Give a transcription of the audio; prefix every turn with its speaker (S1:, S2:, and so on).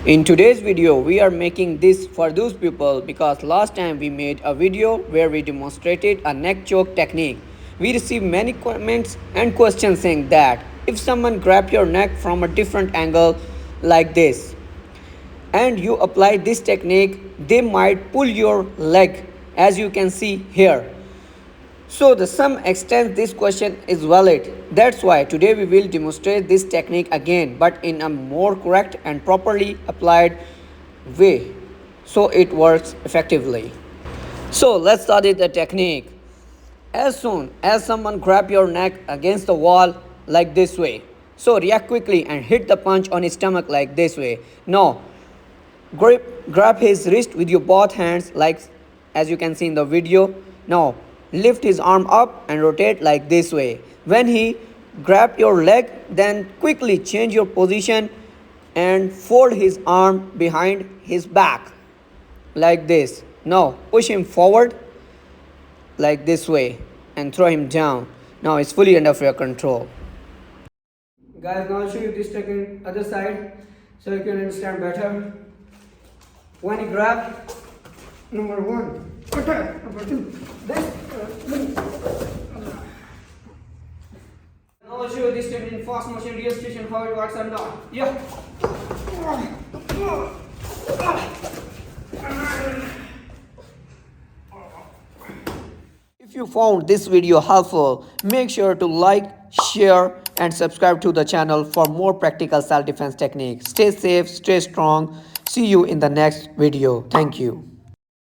S1: In today's video, we are making this for those people because last time we made a video where we demonstrated a neck choke technique. We received many comments and questions saying that if someone grabs your neck from a different angle like this and you apply this technique, they might pull your leg as you can see here. So to some extent this question is valid. That's why today we will demonstrate this technique again but in a more correct and properly applied way so it works effectively. So let's study the technique. As soon as someone grab your neck against the wall like this way, so react quickly and hit the punch on his stomach like this way. Now grab his wrist with your both hands like as you can see in the video. Now lift his arm up and rotate like this way. When he grab your leg, then quickly change your position and fold his arm behind his back like this. Now push him forward like this way and throw him down. Now it's fully under your control. Guys, now I'll show you this technique other side so you can understand better. When you grab, number one, attack, number two, this. Now I'll show you this technique in fast motion real station how it works and not. Yeah. If you found this video helpful, make sure to like, share and subscribe to the channel for more practical self-defense techniques. Stay safe, stay strong. See you in the next video. Thank you.